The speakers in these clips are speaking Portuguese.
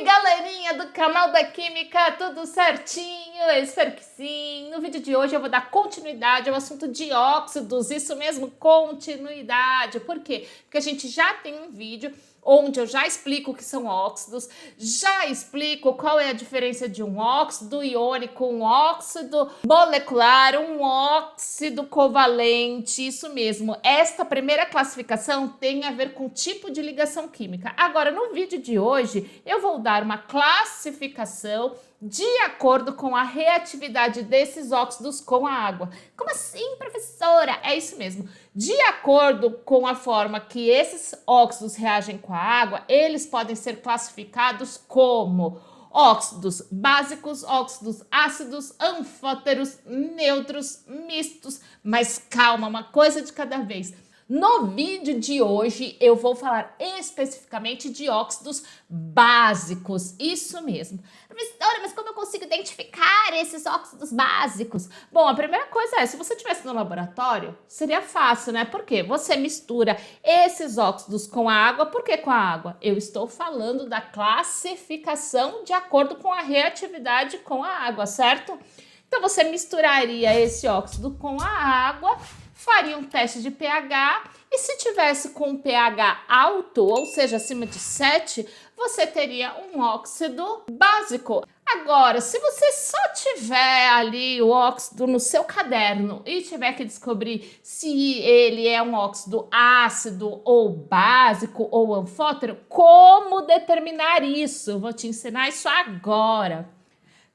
galerinha do canal da Química, tudo certinho? Eu espero que sim. No vídeo de hoje eu vou dar continuidade ao assunto de óxidos, isso mesmo, continuidade. Por quê? Porque a gente já tem um vídeo onde eu já explico o que são óxidos, já explico qual é a diferença de um óxido iônico, um óxido molecular, um óxido covalente, isso mesmo. Esta primeira classificação tem a ver com o tipo de ligação química. Agora, no vídeo de hoje, eu vou dar uma classificação de acordo com a reatividade desses óxidos com a água. Como assim, professora? É isso mesmo. De acordo com a forma que esses óxidos reagem com a água, eles podem ser classificados como óxidos básicos, óxidos ácidos, anfóteros, neutros, mistos. Mas calma, uma coisa de cada vez. No vídeo de hoje eu vou falar especificamente de óxidos básicos, isso mesmo. Professora, mas como eu consigo identificar esses óxidos básicos? Bom, a primeira coisa é, se você estivesse no laboratório, seria fácil, né? Porque você mistura esses óxidos com a água. Por que com a água? Eu estou falando da classificação de acordo com a reatividade com a água, certo? Então você misturaria esse óxido com a água, faria um teste de pH e se tivesse com um pH alto, ou seja, acima de 7, você teria um óxido básico. Agora, se você só tiver ali o óxido no seu caderno e tiver que descobrir se ele é um óxido ácido ou básico ou anfótero, como determinar isso? Eu vou te ensinar isso agora.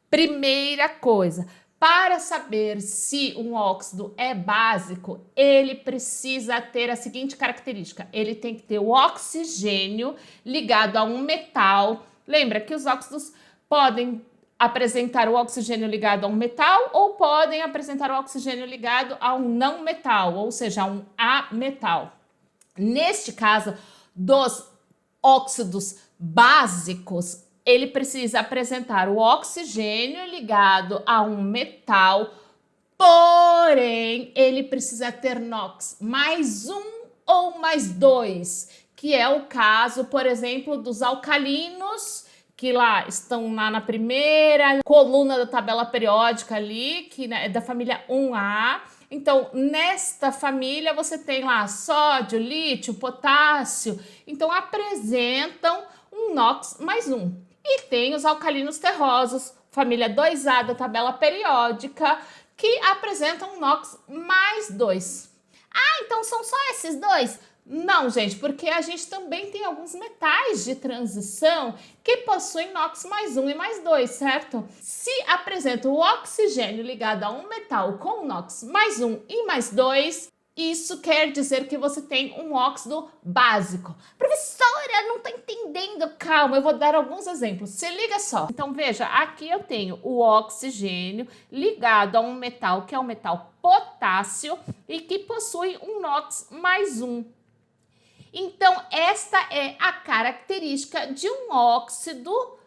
Primeira coisa, para saber se um óxido é básico, ele precisa ter a seguinte característica. Ele tem que ter o oxigênio ligado a um metal. Lembra que os óxidos podem apresentar o oxigênio ligado a um metal ou podem apresentar o oxigênio ligado a um não metal, ou seja, a um ametal. Neste caso, dos óxidos básicos, ele precisa apresentar o oxigênio ligado a um metal, porém, ele precisa ter NOx mais 1 ou mais 2, que é o caso, por exemplo, dos alcalinos, que lá estão lá na primeira coluna da tabela periódica ali, que é da família 1A. Então, nesta família, você tem lá sódio, lítio, potássio. Então, apresentam um NOx mais 1. E tem os alcalinos terrosos, família 2A da tabela periódica, que apresentam um NOx mais 2. Ah, então são só esses dois? Não, gente, porque a gente também tem alguns metais de transição que possuem NOx mais 1 e mais 2, certo? Se apresenta o oxigênio ligado a um metal com NOx mais 1 e mais 2, isso quer dizer que você tem um óxido básico. Professora, não tô entendendo. Calma, eu vou dar alguns exemplos. Se liga só. Então, veja, aqui eu tenho o oxigênio ligado a um metal que é o metal potássio e que possui um NOx mais 1. Então, esta é a característica de um óxido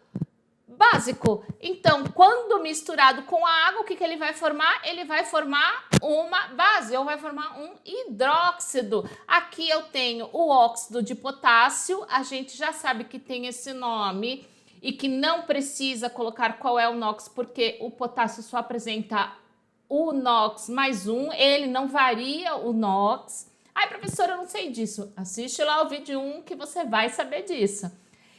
básico. Então, quando misturado com a água, o que ele vai formar? Ele vai formar uma base, ou vai formar um hidróxido. Aqui eu tenho o óxido de potássio, a gente já sabe que tem esse nome e que não precisa colocar qual é o NOx, porque o potássio só apresenta o NOx mais 1, ele não varia o NOx. Ai, professora, eu não sei disso. Assiste lá o vídeo 1 que você vai saber disso.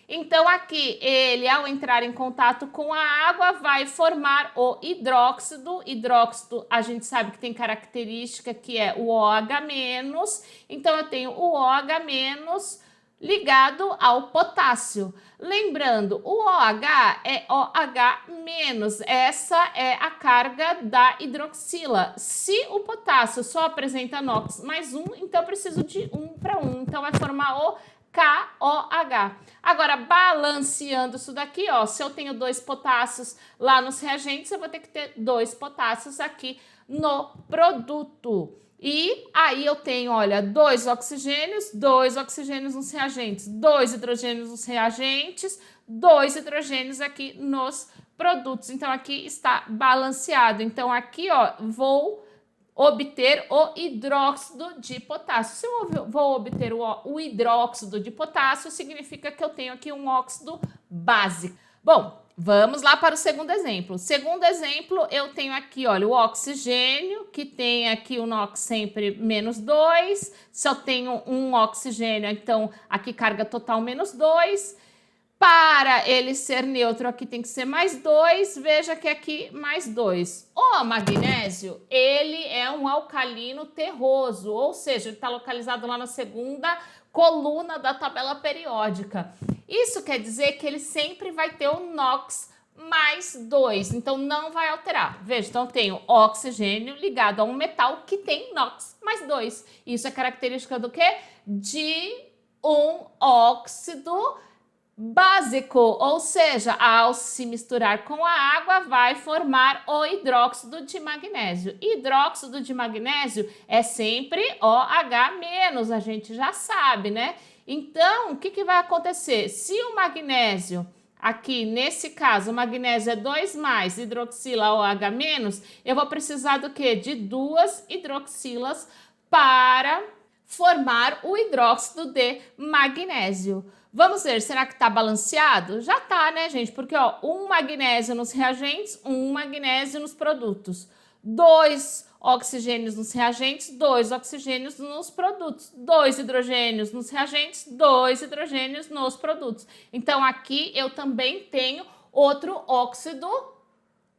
Então, aqui, ele, ao entrar em contato com a água, vai formar o hidróxido. Hidróxido, a gente sabe que tem característica que é o OH-. Então, eu tenho o OH- ligado ao potássio. Lembrando, o OH é OH-. Essa é a carga da hidroxila. Se o potássio só apresenta NOx mais 1, então eu preciso de 1 para 1. Então, vai formar o KOH. Agora, balanceando isso daqui, ó, se eu tenho 2 potássios lá nos reagentes, eu vou ter que ter 2 potássios aqui no produto. E aí eu tenho, olha, 2 oxigênios nos reagentes, 2 hidrogênios nos reagentes, 2 hidrogênios aqui nos produtos. Então, aqui está balanceado. Então, aqui, ó, vou obter o hidróxido de potássio. Se eu vou obter o hidróxido de potássio, significa que eu tenho aqui um óxido básica. Bom, vamos lá para o segundo exemplo. Segundo exemplo, eu tenho aqui, olha, o oxigênio, que tem aqui o NOx sempre -2. Se eu tenho um oxigênio, então aqui carga total -2. Para ele ser neutro, aqui tem que ser +2. Veja que aqui +2. O magnésio, ele é um alcalino terroso, ou seja, ele está localizado lá na segunda coluna da tabela periódica. Isso quer dizer que ele sempre vai ter o NOx +2, então não vai alterar. Veja, então eu tenho oxigênio ligado a um metal que tem NOx +2. Isso é característica do quê? De um óxido básico, ou seja, ao se misturar com a água vai formar o hidróxido de magnésio. Hidróxido de magnésio é sempre OH-, a gente já sabe, né? Então, o que vai acontecer? Se o magnésio, aqui nesse caso, o magnésio é 2+, hidroxila OH-, eu vou precisar do quê? De 2 hidroxilas para formar o hidróxido de magnésio. Vamos ver, será que está balanceado? Já tá, né, gente? Porque, ó, um magnésio nos reagentes, um magnésio nos produtos. 2 oxigênios nos reagentes, 2 oxigênios nos produtos. 2 hidrogênios nos reagentes, 2 hidrogênios nos produtos. Então, aqui eu também tenho outro óxido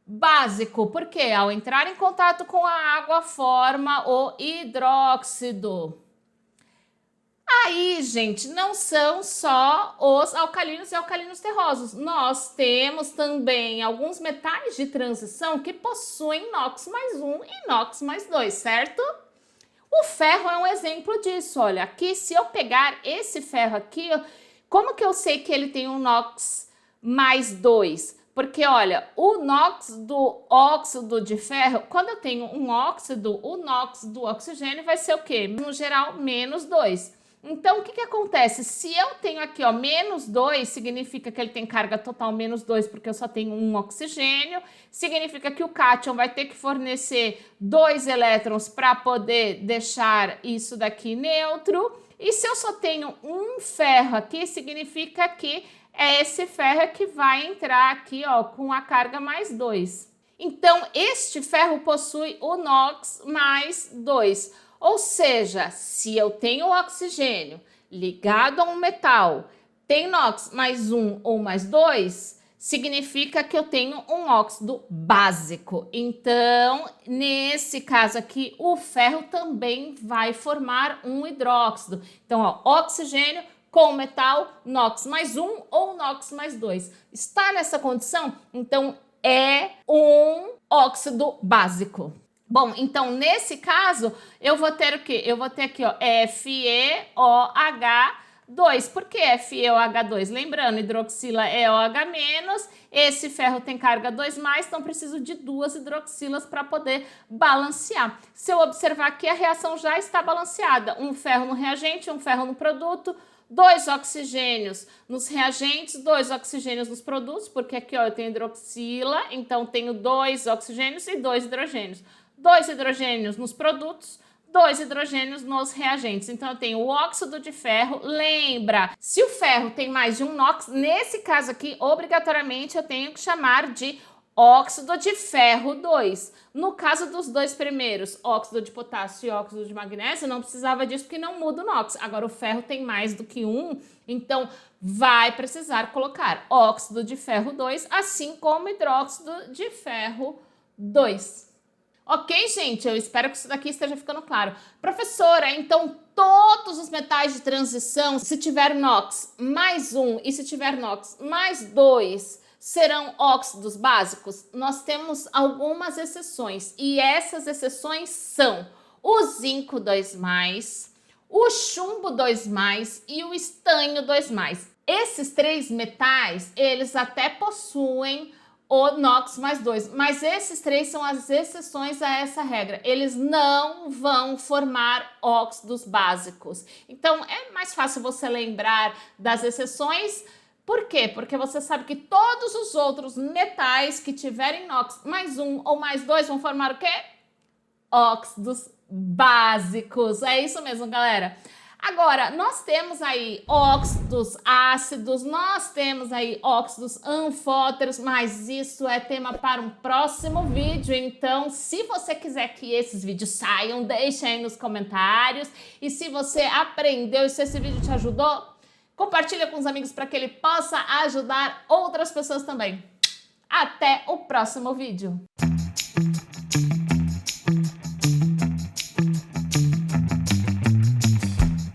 básico, porque ao entrar em contato com a água, forma o hidróxido. Aí, gente, não são só os alcalinos e alcalinos terrosos. Nós temos também alguns metais de transição que possuem NOx +1 e NOx +2, certo? O ferro é um exemplo disso. Olha, aqui, se eu pegar esse ferro aqui, como que eu sei que ele tem um NOx +2? Porque, olha, o NOx do óxido de ferro, quando eu tenho um óxido, o NOx do oxigênio vai ser o quê? No geral, -2. Então, o que acontece? Se eu tenho aqui, ó, -2, significa que ele tem carga total -2, porque eu só tenho um oxigênio. Significa que o cátion vai ter que fornecer 2 elétrons para poder deixar isso daqui neutro. E se eu só tenho um ferro aqui, significa que é esse ferro que vai entrar aqui, ó, com a carga +2. Então, este ferro possui o NOx +2. Ou seja, se eu tenho oxigênio ligado a um metal, tem NOx +1 ou +2, significa que eu tenho um óxido básico. Então, nesse caso aqui, o ferro também vai formar um hidróxido. Então, ó, oxigênio com metal, NOx +1 ou NOx +2. Está nessa condição? Então, é um óxido básico. Bom, então, nesse caso, eu vou ter o quê? Eu vou ter aqui, ó, FeOH2. Por que FeOH2? Lembrando, hidroxila é OH-, esse ferro tem carga 2+, então preciso de 2 hidroxilas para poder balancear. Se eu observar aqui, a reação já está balanceada. Um ferro no reagente, um ferro no produto, 2 oxigênios nos reagentes, 2 oxigênios nos produtos, porque aqui, ó, eu tenho hidroxila, então tenho 2 oxigênios e 2 hidrogênios. 2 hidrogênios nos produtos, 2 hidrogênios nos reagentes. Então, eu tenho o óxido de ferro. Lembra, se o ferro tem mais de um NOx, nesse caso aqui, obrigatoriamente, eu tenho que chamar de óxido de ferro 2. No caso dos dois primeiros, óxido de potássio e óxido de magnésio, não precisava disso porque não muda o NOx. Agora, o ferro tem mais do que um, então vai precisar colocar óxido de ferro 2, assim como hidróxido de ferro 2. Ok, gente? Eu espero que isso daqui esteja ficando claro. Professora, então todos os metais de transição, se tiver NOx +1 e se tiver NOx +2, serão óxidos básicos? Nós temos algumas exceções, e essas exceções são o zinco 2+, o chumbo 2+, e o estanho 2+. Esses 3 metais, eles até possuem o NOx +2, mas esses 3 são as exceções a essa regra. Eles não vão formar óxidos básicos. Então, é mais fácil você lembrar das exceções. Por quê? Porque você sabe que todos os outros metais que tiverem NOx +1 ou +2 vão formar o quê? Óxidos básicos. É isso mesmo, galera. Agora, nós temos aí óxidos ácidos, nós temos aí óxidos anfóteros, mas isso é tema para um próximo vídeo. Então, se você quiser que esses vídeos saiam, deixa aí nos comentários. E se você aprendeu e se esse vídeo te ajudou, compartilha com os amigos para que ele possa ajudar outras pessoas também. Até o próximo vídeo!